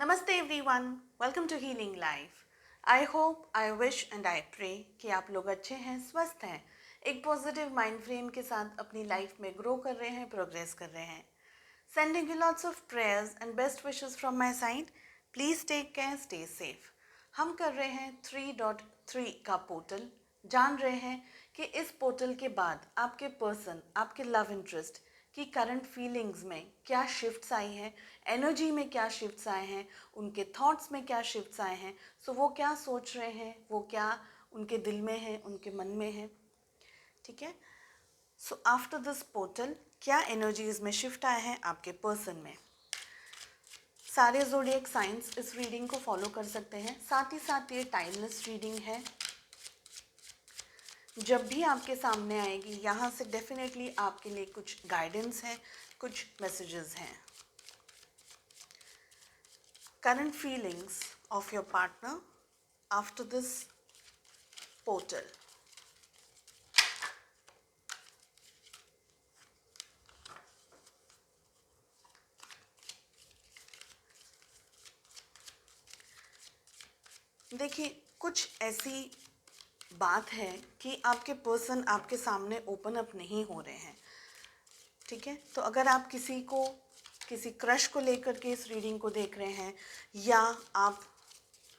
नमस्ते everyone, welcome to healing life. I hope, I wish and I pray कि आप लोग अच्छे हैं, स्वस्थ हैं, एक पॉजिटिव माइंड फ्रेम के साथ अपनी लाइफ में ग्रो कर रहे हैं, प्रोग्रेस कर रहे हैं। Sending you lots of prayers and best wishes from my side. Please take care, stay safe. हम कर रहे हैं 3.3 का पोर्टल। जान रहे हैं कि इस पोर्टल के बाद आपके पर्सन, आपके लव इंटरेस्ट कि करंट फीलिंग्स में क्या शिफ्ट्स आई हैं, एनर्जी में क्या शिफ्ट्स आए हैं, उनके थॉट्स में क्या शिफ्ट्स आए हैं। सो वो क्या सोच रहे हैं, वो क्या उनके दिल में है, उनके मन में है। ठीक है। सो आफ्टर दिस पोर्टल क्या एनर्जीज में शिफ्ट आए हैं आपके पर्सन में। सारे ज़ोडिएक साइंस इस रीडिंग को फॉलो कर सकते हैं। साथ ही साथ ये टाइमलेस रीडिंग है। जब भी आपके सामने आएगी यहाँ से डेफिनेटली आपके लिए कुछ गाइडेंस है, कुछ मैसेजेस हैं। Current feelings of your partner after this portal. देखिए, कुछ ऐसी बात है कि आपके पर्सन आपके सामने ओपन अप नहीं हो रहे हैं। ठीक है। तो अगर आप किसी क्रश को लेकर के इस रीडिंग को देख रहे हैं, या आप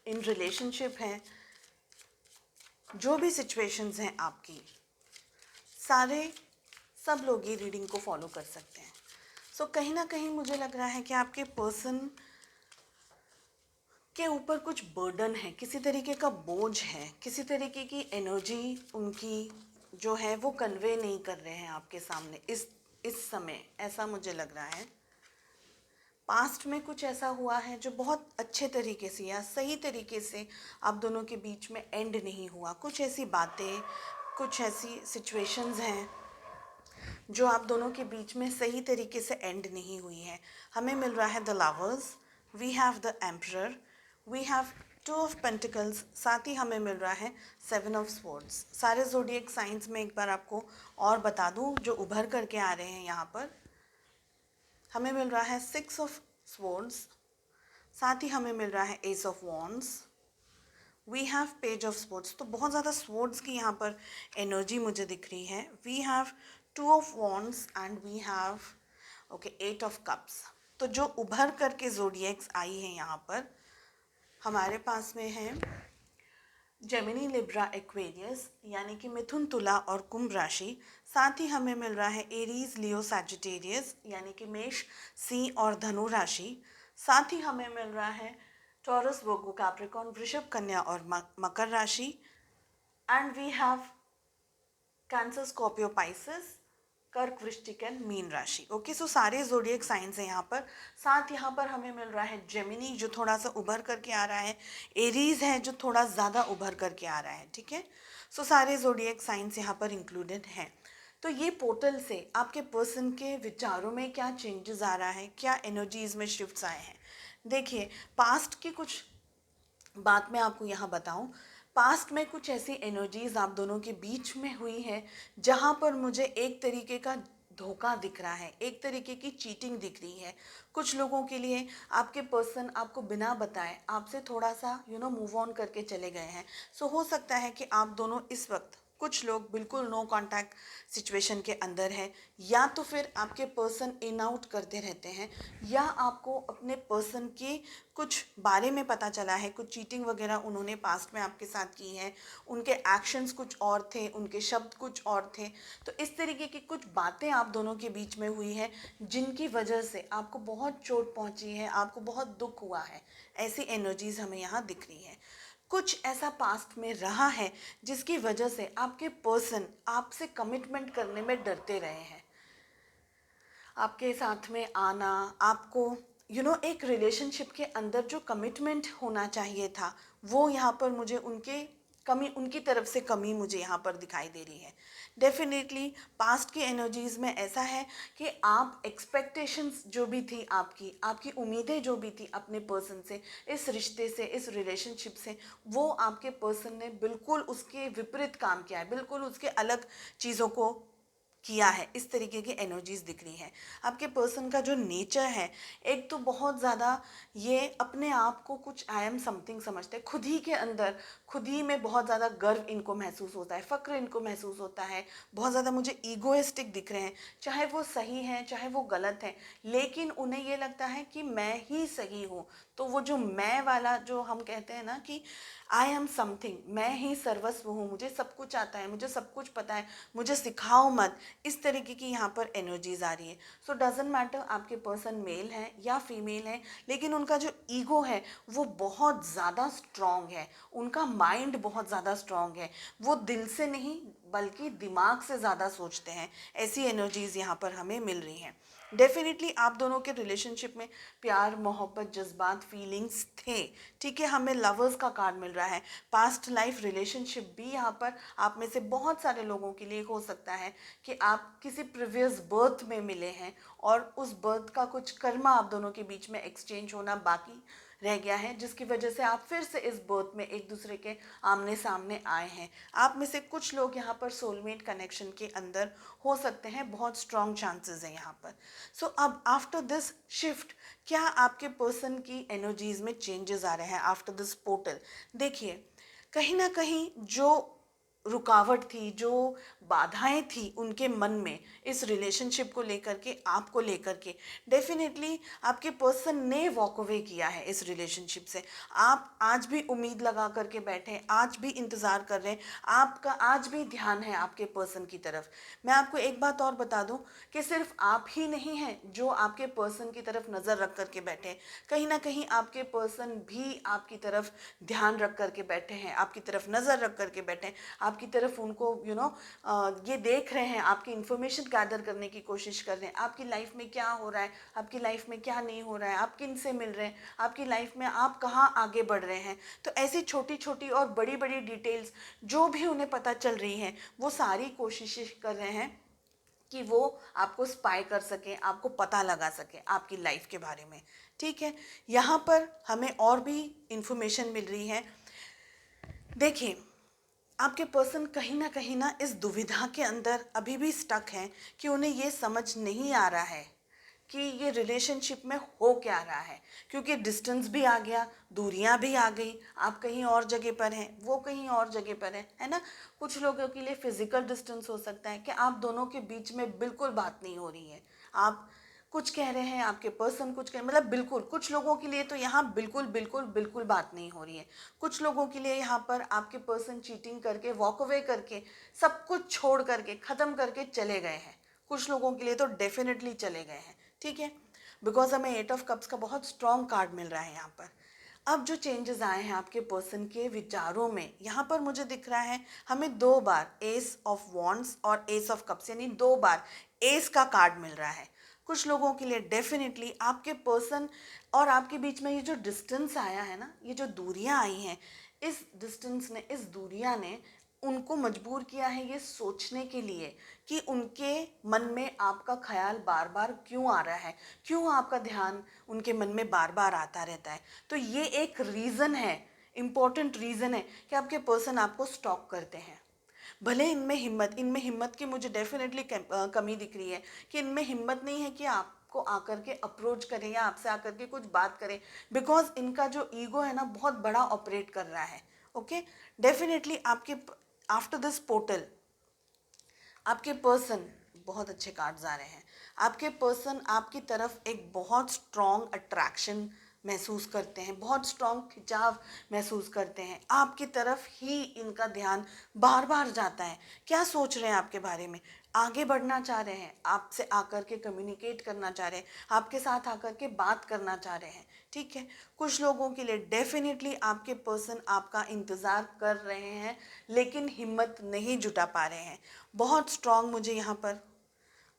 इन रिलेशनशिप हैं, जो भी सिचुएशंस हैं आपकी, सब लोग ये रीडिंग को फॉलो कर सकते हैं। सो कहीं ना कहीं मुझे लग रहा है कि आपके पर्सन के ऊपर कुछ बर्डन है, किसी तरीके का बोझ है, किसी तरीके की एनर्जी उनकी जो है वो कन्वे नहीं कर रहे हैं आपके सामने इस समय, ऐसा मुझे लग रहा है। पास्ट में कुछ ऐसा हुआ है जो बहुत अच्छे तरीके से या सही तरीके से आप दोनों के बीच में एंड नहीं हुआ। कुछ ऐसी बातें, कुछ ऐसी सिचुएशंस हैं जो आप दोनों के बीच में सही तरीके से एंड नहीं हुई है। हमें मिल रहा है the lovers, we have the emperor, we have two of pentacles, साथ ही हमें मिल रहा है 7 ऑफ स्वॉर्ड्स। सारे ज़ोडिएक साइंस में एक बार आपको और बता दूं जो उभर करके आ रहे हैं यहाँ पर। हमें मिल रहा है 6 ऑफ स्वॉर्ड्स, साथ ही हमें मिल रहा है ace of wands, we have page of swords. तो बहुत ज़्यादा स्वॉर्ड्स की यहाँ पर एनर्जी मुझे दिख रही है। We have 2 of wands and we have 8 of cups. तो जो उभर करके ज़ोडिएक्स आई हैं यहाँ पर हमारे पास में है जेमिनी, लिब्रा, एक्वेरियस, यानी कि मिथुन, तुला और कुंभ राशि। साथ ही हमें मिल रहा है एरीज, लियो, सैजिटेरियस, यानी कि मेष, सिंह और धनु राशि। साथ ही हमें मिल रहा है टॉरस, वर्गो, कैप्रिकॉर्न, वृषभ, कन्या और मकर राशि। And we have Cancer, Scorpio, Pisces, कर्क, वृश्चिक एंड मीन राशि। ओके, सो सारे जोडिएक साइंस हैं यहाँ पर। साथ यहाँ पर हमें मिल रहा है जेमिनी जो थोड़ा सा उभर करके आ रहा है, एरीज है जो थोड़ा ज़्यादा उभर करके आ रहा है। ठीक है। सो सारे जोडिएक साइंस यहाँ पर इंक्लूडेड हैं। तो ये पोर्टल से आपके पर्सन के विचारों में क्या चेंजेस आ रहा है, क्या एनर्जीज में शिफ्ट्स आए हैं। देखिए, पास्ट की कुछ बात मैं आपको यहाँ बताऊं। पास्ट में कुछ ऐसी एनर्जीज आप दोनों के बीच में हुई है जहाँ पर मुझे एक तरीके का धोखा दिख रहा है, एक तरीके की चीटिंग दिख रही है। कुछ लोगों के लिए आपके पर्सन आपको बिना बताए आपसे थोड़ा सा मूव ऑन करके चले गए हैं। सो हो सकता है कि आप दोनों इस वक्त, कुछ लोग बिल्कुल नो कांटेक्ट सिचुएशन के अंदर है, या तो फिर आपके पर्सन इन आउट करते रहते हैं, या आपको अपने पर्सन के कुछ बारे में पता चला है, कुछ चीटिंग वगैरह उन्होंने पास्ट में आपके साथ की है, उनके एक्शंस कुछ और थे, उनके शब्द कुछ और थे। तो इस तरीके की कुछ बातें आप दोनों के बीच में हुई है जिनकी वजह से आपको बहुत चोट पहुंची है, आपको बहुत दुख हुआ है। ऐसी एनर्जीज हमें यहाँ दिख रही है। कुछ ऐसा पास्ट में रहा है जिसकी वजह से आपके पर्सन आपसे कमिटमेंट करने में डरते रहे हैं। आपके साथ में आना, आपको एक रिलेशनशिप के अंदर जो कमिटमेंट होना चाहिए था, वो यहाँ पर मुझे उनकी तरफ से कमी मुझे यहाँ पर दिखाई दे रही है। डेफिनेटली पास्ट की एनर्जीज में ऐसा है कि आप एक्सपेक्टेशंस जो भी थी, आपकी उम्मीदें जो भी थी अपने पर्सन से, इस रिश्ते से, इस रिलेशनशिप से, वो आपके पर्सन ने बिल्कुल उसके विपरीत काम किया है, बिल्कुल उसके अलग चीज़ों को किया है, इस तरीके की एनर्जीज दिख रही हैं। आपके पर्सन का जो नेचर है, एक तो बहुत ज़्यादा ये अपने आप को कुछ आई एम समथिंग समझते हैं, खुद ही के अंदर खुद ही में बहुत ज़्यादा गर्व इनको महसूस होता है, फ़क्र इनको महसूस होता है, बहुत ज़्यादा मुझे ईगोइस्टिक दिख रहे हैं, चाहे वो सही हैं चाहे वो गलत हैं, लेकिन उन्हें ये लगता है कि मैं ही सही हूँ। तो वो जो मैं वाला जो हम कहते हैं ना कि आई एम समथिंग, मैं ही सर्वस्व हूँ, मुझे सब कुछ आता है, मुझे सब कुछ पता है, मुझे सिखाओ मत, इस तरीके की यहाँ पर एनर्जीज आ रही है। सो डजेंट मैटर आपके पर्सन मेल है या फीमेल है, लेकिन उनका जो ईगो है वो बहुत ज़्यादा स्ट्रॉन्ग है, उनका माइंड बहुत ज़्यादा स्ट्रॉन्ग है, वो दिल से नहीं बल्कि दिमाग से ज़्यादा सोचते हैं। ऐसी एनर्जीज यहाँ पर हमें मिल रही हैं। डेफिनेटली आप दोनों के रिलेशनशिप में प्यार, मोहब्बत, जज्बात, फीलिंग्स थे, ठीक है। हमें लवर्स का कार्ड मिल रहा है। पास्ट लाइफ रिलेशनशिप भी यहाँ पर आप में से बहुत सारे लोगों के लिए हो सकता है कि आप किसी प्रीवियस बर्थ में मिले हैं और उस बर्थ का कुछ कर्मा आप दोनों के बीच में एक्सचेंज होना बाकी रह गया है, जिसकी वजह से आप फिर से इस बर्थ में एक दूसरे के आमने सामने आए हैं। आप में से कुछ लोग यहाँ पर सोलमेट कनेक्शन के अंदर हो सकते हैं, बहुत स्ट्रॉन्ग चांसेस हैं यहाँ पर। सो अब आफ्टर दिस शिफ्ट क्या आपके पर्सन की एनर्जीज में चेंजेस आ रहे हैं आफ्टर दिस पोर्टल? देखिए, कहीं ना कहीं जो रुकावट थी, जो बाधाएं थी उनके मन में इस रिलेशनशिप को लेकर के, आपको लेकर के, डेफिनेटली आपके पर्सन ने वॉक अवे किया है इस रिलेशनशिप से। आप आज भी उम्मीद लगा करके बैठे हैं, आज भी इंतज़ार कर रहे हैं, आपका आज भी ध्यान है आपके पर्सन की तरफ। मैं आपको एक बात और बता दूं कि सिर्फ आप ही नहीं हैं जो आपके पर्सन की तरफ नज़र रख करके बैठे हैं, कहीं ना कहीं आपके पर्सन भी आपकी तरफ ध्यान रख करके बैठे हैं, आपकी तरफ नज़र रख करके बैठे हैं, आपकी तरफ उनको ये देख रहे हैं, आपकी इन्फॉर्मेशन गैदर करने की कोशिश कर रहे हैं, आपकी लाइफ में क्या हो रहा है, आपकी लाइफ में क्या नहीं हो रहा है, आप किन से मिल रहे हैं, आपकी लाइफ में आप कहाँ आगे बढ़ रहे हैं। तो ऐसी छोटी छोटी और बड़ी बड़ी डिटेल्स जो भी उन्हें पता चल रही हैं, वो सारी कोशिशें कर रहे हैं कि वो आपको स्पाई कर सकें, आपको पता लगा सकें आपकी लाइफ के बारे में, ठीक है। यहाँ पर हमें और भी इंफॉर्मेशन मिल रही है। देखिए, आपके पर्सन कहीं ना इस दुविधा के अंदर अभी भी स्टक हैं कि उन्हें ये समझ नहीं आ रहा है कि ये रिलेशनशिप में हो क्या रहा है, क्योंकि डिस्टेंस भी आ गया, दूरियां भी आ गई, आप कहीं और जगह पर हैं, वो कहीं और जगह पर है ना। कुछ लोगों के लिए फिजिकल डिस्टेंस हो सकता है कि आप दोनों के बीच में बिल्कुल बात नहीं हो रही है, आप कुछ कह रहे हैं, आपके पर्सन कुछ कह, मतलब बिल्कुल, कुछ लोगों के लिए तो यहाँ बिल्कुल बिल्कुल बिल्कुल बात नहीं हो रही है। कुछ लोगों के लिए यहाँ पर आपके पर्सन चीटिंग करके, वॉक अवे करके, सब कुछ छोड़ करके, ख़त्म करके चले गए हैं। कुछ लोगों के लिए तो डेफिनेटली चले गए हैं, ठीक है। बिकॉज हमें 8 ऑफ कप्स का बहुत स्ट्रॉन्ग कार्ड मिल रहा है यहाँ पर। अब जो चेंजेस आए हैं आपके पर्सन के विचारों में, यहाँ पर मुझे दिख रहा है हमें 2 बार एस ऑफ वॉन्ड्स और एस ऑफ कप्स, यानी 2 बार एस का कार्ड मिल रहा है। कुछ लोगों के लिए डेफिनेटली आपके पर्सन और आपके बीच में ये जो डिस्टेंस आया है ना, ये जो दूरियां आई हैं, इस डिस्टेंस ने, इस दूरियां ने उनको मजबूर किया है ये सोचने के लिए कि उनके मन में आपका ख्याल बार बार क्यों आ रहा है, क्यों आपका ध्यान उनके मन में बार बार आता रहता है। तो ये एक रीज़न है, इम्पॉर्टेंट रीज़न है कि आपके पर्सन आपको स्टॉक करते हैं। भले इनमें हिम्मत की मुझे डेफिनेटली कमी दिख रही है कि इनमें हिम्मत नहीं है कि आपको आकर के अप्रोच करें या आपसे आकर के कुछ बात करें, बिकॉज इनका जो ईगो है ना बहुत बड़ा ऑपरेट कर रहा है। ओके, डेफिनेटली आपके आफ्टर दिस पोर्टल आपके पर्सन, बहुत अच्छे कार्ड्स आ रहे हैं, आपके पर्सन आपकी तरफ एक बहुत स्ट्रॉन्ग अट्रैक्शन महसूस करते हैं, बहुत स्ट्रॉन्ग खिंचाव महसूस करते हैं, आपकी तरफ ही इनका ध्यान बार बार जाता है। क्या सोच रहे हैं आपके बारे में, आगे बढ़ना चाह रहे हैं, आपसे आकर के कम्युनिकेट करना चाह रहे हैं, आपके साथ आकर के बात करना चाह रहे हैं, ठीक है। कुछ लोगों के लिए डेफिनेटली आपके पर्सन आपका इंतज़ार कर रहे हैं लेकिन हिम्मत नहीं जुटा पा रहे हैं। बहुत स्ट्रॉन्ग मुझे यहाँ पर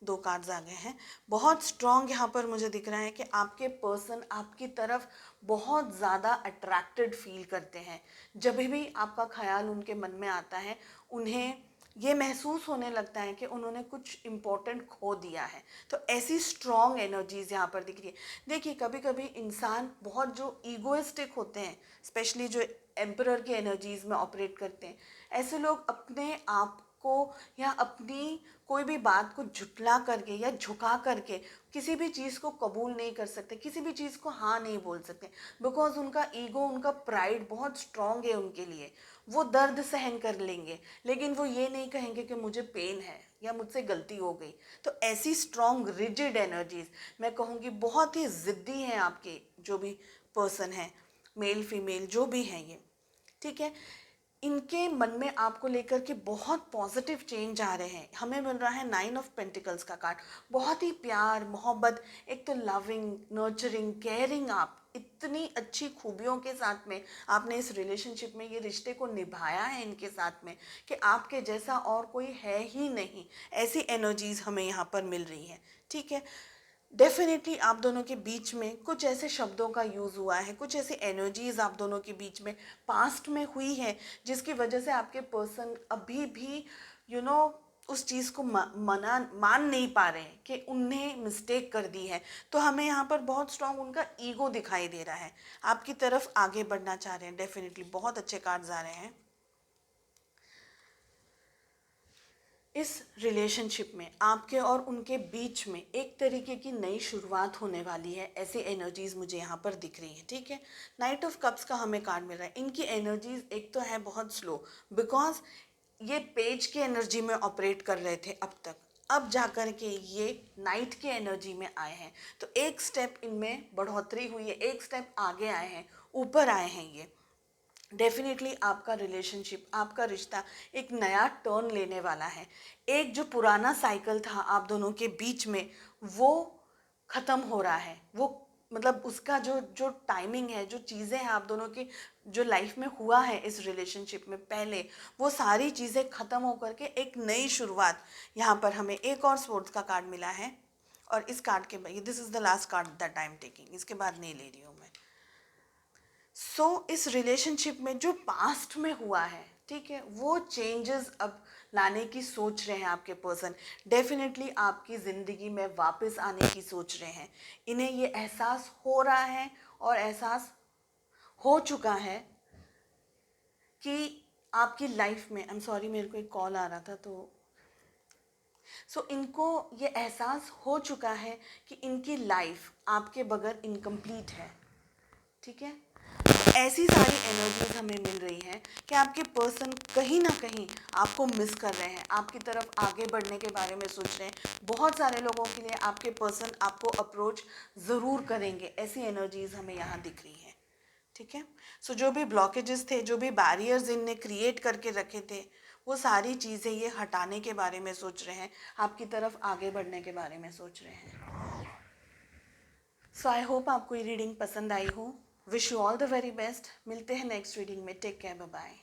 2 कार्ड्स आ गए हैं, बहुत स्ट्रॉन्ग यहाँ पर मुझे दिख रहा है कि आपके पर्सन आपकी तरफ बहुत ज़्यादा अट्रैक्टेड फील करते हैं। जब भी आपका ख्याल उनके मन में आता है, उन्हें ये महसूस होने लगता है कि उन्होंने कुछ इम्पोर्टेंट खो दिया है। तो ऐसी स्ट्रॉन्ग एनर्जीज यहाँ पर दिख रही है। देखिए, कभी कभी इंसान बहुत जो ईगोइस्टिक होते हैं, स्पेशली जो एम्परर की एनर्जीज में ऑपरेट करते हैं, ऐसे लोग अपने आप को या अपनी कोई भी बात को झुटला करके या झुका करके किसी भी चीज़ को कबूल नहीं कर सकते, किसी भी चीज़ को हाँ नहीं बोल सकते, बिकॉज उनका ईगो, उनका प्राइड बहुत स्ट्रांग है उनके लिए। वो दर्द सहन कर लेंगे लेकिन वो ये नहीं कहेंगे कि मुझे पेन है या मुझसे गलती हो गई। तो ऐसी स्ट्रांग रिजिड एनर्जीज, मैं कहूँगी बहुत ही ज़िद्दी हैं आपके जो भी पर्सन हैं, मेल फीमेल जो भी हैं ये, ठीक है। इनके मन में आपको लेकर के बहुत पॉजिटिव चेंज आ रहे हैं। हमें मिल रहा है 9 ऑफ पेंटिकल्स का कार्ड। बहुत ही प्यार मोहब्बत, एक तो लविंग, नर्चरिंग, केयरिंग, आप इतनी अच्छी खूबियों के साथ में आपने इस रिलेशनशिप में ये रिश्ते को निभाया है इनके साथ में कि आपके जैसा और कोई है ही नहीं। ऐसी एनर्जीज हमें यहाँ पर मिल रही हैं, ठीक है। डेफिनेटली आप दोनों के बीच में कुछ ऐसे शब्दों का यूज़ हुआ है, कुछ ऐसी एनर्जीज आप दोनों के बीच में पास्ट में हुई है जिसकी वजह से आपके पर्सन अभी भी उस चीज़ को मान नहीं पा रहे हैं कि उन्हें मिस्टेक कर दी है। तो हमें यहाँ पर बहुत स्ट्रांग उनका ईगो दिखाई दे रहा है, आपकी तरफ आगे बढ़ना चाह रहे हैं। डेफिनेटली बहुत अच्छे कार्ड्स आ रहे हैं। इस रिलेशनशिप में आपके और उनके बीच में एक तरीके की नई शुरुआत होने वाली है, ऐसी एनर्जीज मुझे यहाँ पर दिख रही है, ठीक है। नाइट ऑफ कप्स का हमें कार्ड मिल रहा है। इनकी एनर्जीज एक तो है बहुत स्लो, बिकॉज ये पेज की एनर्जी में ऑपरेट कर रहे थे अब तक, अब जाकर के ये नाइट की एनर्जी में आए हैं। तो एक स्टेप इनमें बढ़ोतरी हुई है, एक स्टेप आगे आए हैं, ऊपर आए हैं ये। डेफिनेटली आपका रिलेशनशिप, आपका रिश्ता एक नया टर्न लेने वाला है। एक जो पुराना साइकिल था आप दोनों के बीच में वो ख़त्म हो रहा है। वो मतलब उसका जो जो टाइमिंग है, जो चीज़ें हैं आप दोनों की जो लाइफ में हुआ है इस रिलेशनशिप में पहले, वो सारी चीज़ें ख़त्म होकर के एक नई शुरुआत। यहाँ पर हमें एक और स्पोर्ट्स का कार्ड मिला है और इस कार्ड के बाद this is the last card that I am taking, इसके बाद नहीं ले रही हूँ मैं। इस रिलेशनशिप में जो पास्ट में हुआ है, ठीक है, वो चेंजेस अब लाने की सोच रहे हैं आपके पर्सन। डेफिनेटली आपकी ज़िंदगी में वापस आने की सोच रहे हैं। इन्हें ये एहसास हो रहा है और एहसास हो चुका है कि आपकी लाइफ में, आई एम सॉरी मेरे को एक कॉल आ रहा था, तो इनको ये एहसास हो चुका है कि इनकी लाइफ आपके बगैर इनकम्प्लीट है, ठीक है। ऐसी सारी एनर्जीज हमें मिल रही है कि आपके पर्सन कहीं ना कहीं आपको मिस कर रहे हैं, आपकी तरफ आगे बढ़ने के बारे में सोच रहे हैं। बहुत सारे लोगों के लिए आपके पर्सन आपको अप्रोच ज़रूर करेंगे, ऐसी एनर्जीज हमें यहाँ दिख रही है, ठीक है। जो भी ब्लॉकेजेस थे, जो भी बैरियर्स इनने क्रिएट करके रखे थे, वो सारी चीज़ें ये हटाने के बारे में सोच रहे हैं, आपकी तरफ आगे बढ़ने के बारे में सोच रहे हैं। आई होप आपको ये रीडिंग पसंद आई हो। Wish you all the very best. मिलते हैं नेक्स्ट रीडिंग में। Take care, bye bye.